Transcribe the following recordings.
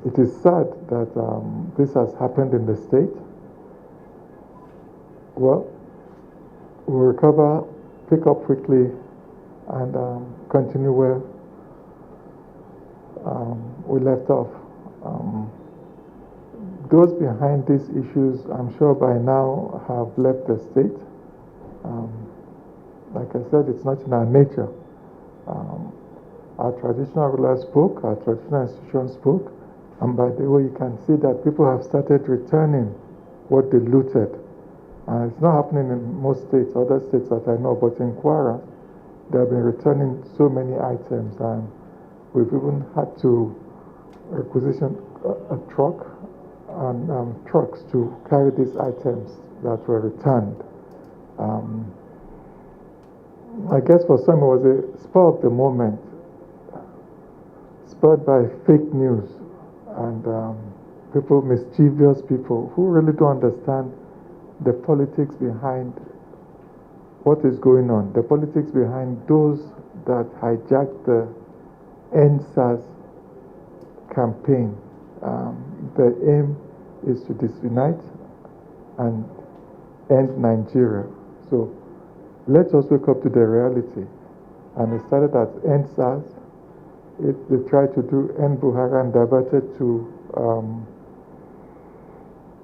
It is sad that this has happened in the state. Well, we'll recover, pick up quickly, and continue where we left off. Those behind these issues, I'm sure by now, have left the state. Like I said, it's not in our nature. Our traditional rulers spoke, our traditional institutions spoke, and by the way, you can see that people have started returning what they looted. It's not happening in most states, other states that I know, but in Kwara, they have been returning so many items, and we've even had to requisition a truck and trucks to carry these items that were returned. I guess for some it was a spur of the moment, spurred by fake news and people, mischievous people who really don't understand the politics behind what is going on, the politics behind those that hijacked the NSAS campaign. The aim is to disunite and end Nigeria. So let us wake up to the reality. And it started as NSAS. They tried to do end Buhari and diverted to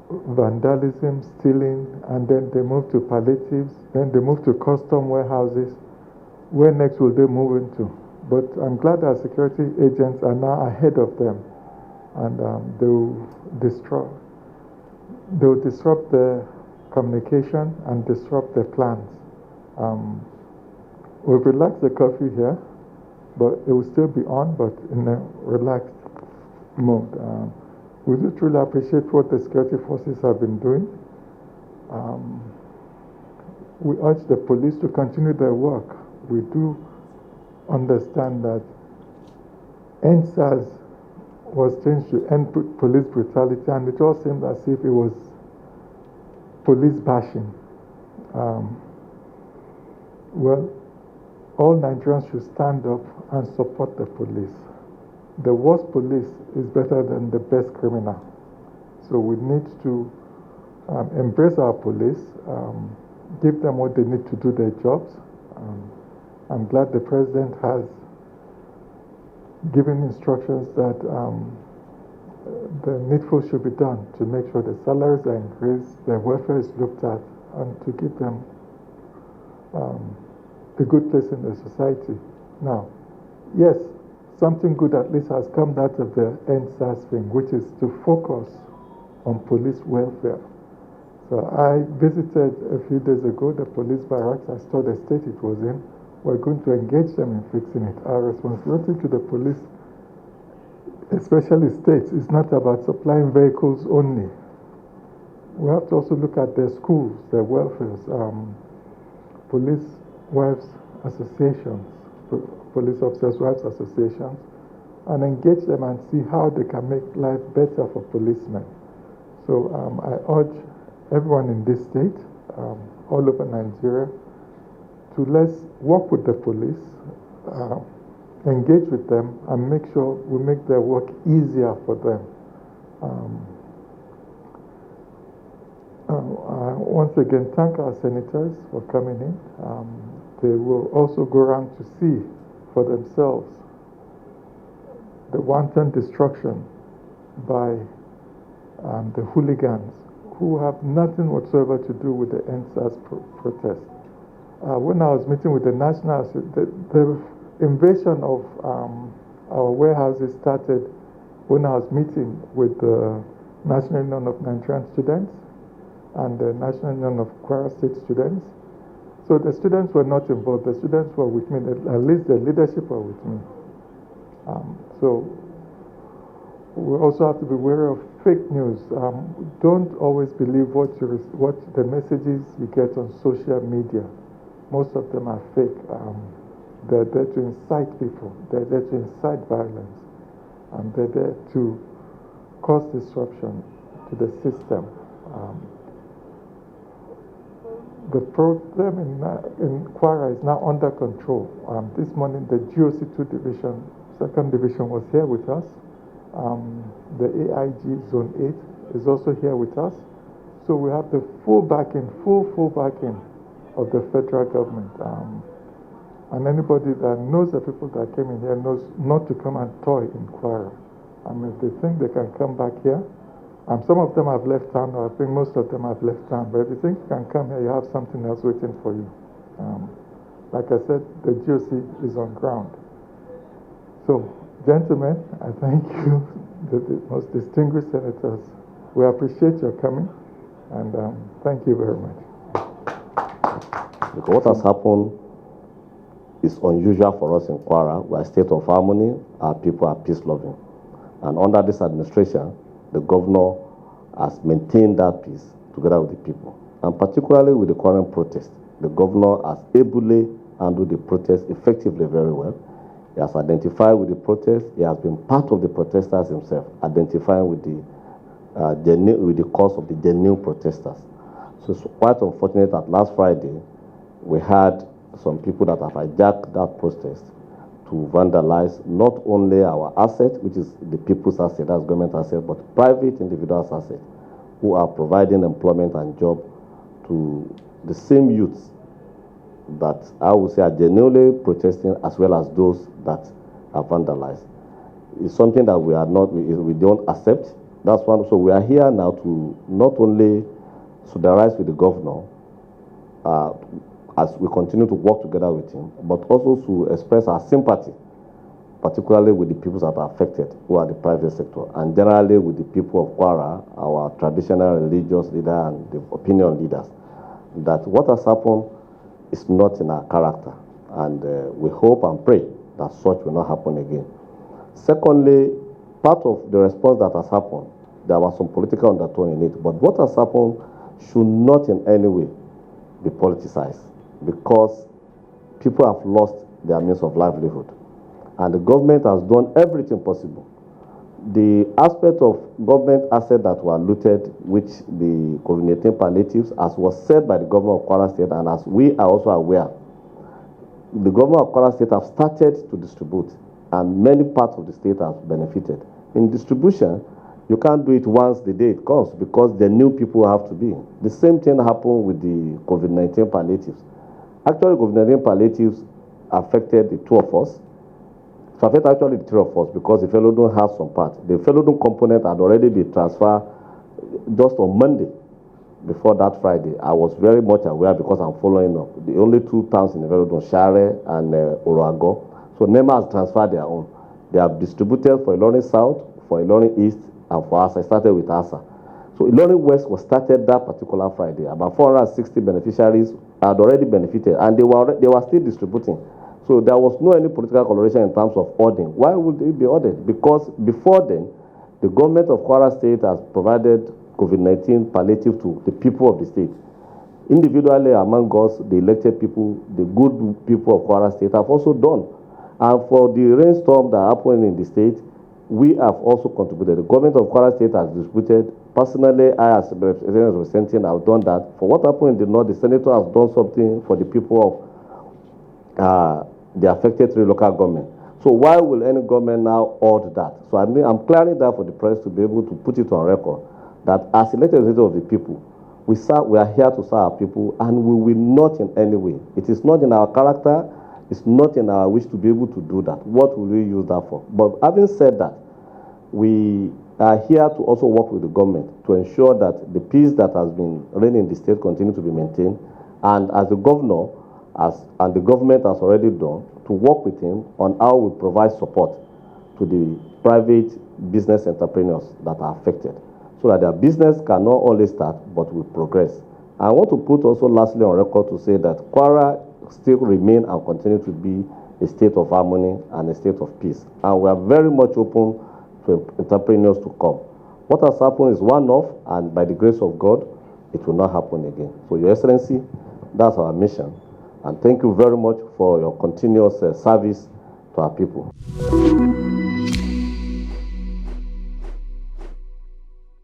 vandalism, stealing, and then they moved to palliatives, then they moved to custom warehouses. Where next will they move into? But I'm glad our security agents are now ahead of them, and they'll disrupt the communication and disrupt the plans. We've relaxed the curfew here, but it will still be on, but in a relaxed mode. We do truly appreciate what the security forces have been doing. We urge the police to continue their work. We do understand that NSAS was changed to end police brutality, and it all seemed as if it was police bashing. Well, all Nigerians should stand up and support the police. The worst police is better than the best criminal. So we need to embrace our police, give them what they need to do their jobs. I'm glad the president has given instructions that the needful should be done to make sure the salaries are increased, their welfare is looked at, and to give them a good place in the society. Now, yes, something good at least has come out of the NSAS thing, which is to focus on police welfare. So I visited a few days ago the police barracks. I saw the state it was in. We're going to engage them in fixing it. Our responsibility to the police, especially states, is not about supplying vehicles only. We have to also look at their schools, their welfares, police wives associations, police officers' wives associations, and engage them and see how they can make life better for policemen. So I urge everyone in this state, all over Nigeria, to let's work with the police, engage with them, and make sure we make their work easier for them. I once again thank our senators for coming in. They will also go around to see for themselves the wanton destruction by the hooligans who have nothing whatsoever to do with the NSAS protest. When I was meeting with the national, the invasion of our warehouses started when I was meeting with the National Union of Nigerian Students and the National Union of Kwara State Students. So the students were not involved. The students were with me. At least the leadership were with me. So we also have to be wary of fake news. Don't always believe what the messages you get on social media. Most of them are fake. They're there to incite people. They're there to incite violence. And they're there to cause disruption to the system. The problem in Kwara is now under control. This morning, the GOC2 division, 2nd division, was here with us. The AIG Zone 8 is also here with us. So we have the full backing of the federal government. And anybody that knows the people that came in here knows not to come and toy in Kwara. If they think they can come back here, some of them have left town, or I think most of them have left town, but if you think you can come here, you have something else waiting for you. Like I said, the GOC is on ground. So, gentlemen, I thank you, the most distinguished senators. We appreciate your coming, and thank you very much. Because what has happened is unusual for us in Kwara. We are a state of harmony, our people are peace-loving. And under this administration, the governor has maintained that peace together with the people. And particularly with the current protest, the governor has ably handled the protest effectively very well. He has identified with the protest. He has been part of the protesters himself, identifying with the cause of the genuine protesters. So it's quite unfortunate that last Friday, we had some people that have hijacked that protest to vandalize not only our asset, which is the people's asset, that's government asset, but private individuals' asset, who are providing employment and job to the same youths that I would say are genuinely protesting, as well as those that are vandalized. It's something that we don't accept. That's one. So we are here now to not only solidarize with the governor as we continue to work together with him, but also to express our sympathy, particularly with the people that are affected, who are the private sector, and generally with the people of Kwara, our traditional religious leader and the opinion leaders, that what has happened is not in our character, and we hope and pray that such will not happen again. Secondly, part of the response that has happened, there was some political undertone in it, but what has happened should not in any way be politicized, because people have lost their means of livelihood, and the government has done everything possible. The aspect of government assets that were looted, which the COVID-19 palliatives, as was said by the governor of Kwara State, and as we are also aware, the governor of Kwara State have started to distribute, and many parts of the state have benefited. In distribution, you can't do it once the day it comes, because the new people have to be. The same thing happened with the COVID-19 palliatives. Actually, COVID-19 palliatives affected the two of us. It affected actually the three of us, because the Felodun has some part. The Felodun component had already been transferred just on Monday. Before that Friday, I was very much aware, because I'm following up. The only two towns in the Felodun, Share and Oroago. So NEMA has transferred their own. They have distributed for Ilorin South, for Ilorin East, and for us. I started with ASA. So Ilorin West was started that particular Friday. About 460 beneficiaries had already benefited, and they were still distributing. So there was no any political coloration in terms of ordering. Why would it be ordered? Because before then, the government of Kwara State has provided COVID-19 palliative to the people of the state. Individually among us, the elected people, the good people of Kwara State have also done. And for the rainstorm that happened in the state, we have also contributed. The government of Kwara State has distributed. Personally, I as representing, I've done that. For what happened in the north, the senator has done something for the people of the affected three local government. So why will any government now order that? So I'm clearing that for the press to be able to put it on record, that as elected representatives of the people, we are here to serve our people, and we will not in any way. It is not in our character. It's not in our wish to be able to do that. What will we use that for? But having said that, we are here to also work with the government to ensure that the peace that has been reigning in the state continue to be maintained, and as the governor and the government has already done, to work with him on how we provide support to the private business entrepreneurs that are affected, so that their business can not only start but will progress. I want to put also lastly on record to say that Kwara still remain and continue to be a state of harmony and a state of peace, and we are very much open to entrepreneurs to come. What has happened is one-off, and by the grace of God, it will not happen again. So, Your Excellency, that's our mission, and thank you very much for your continuous service to our people.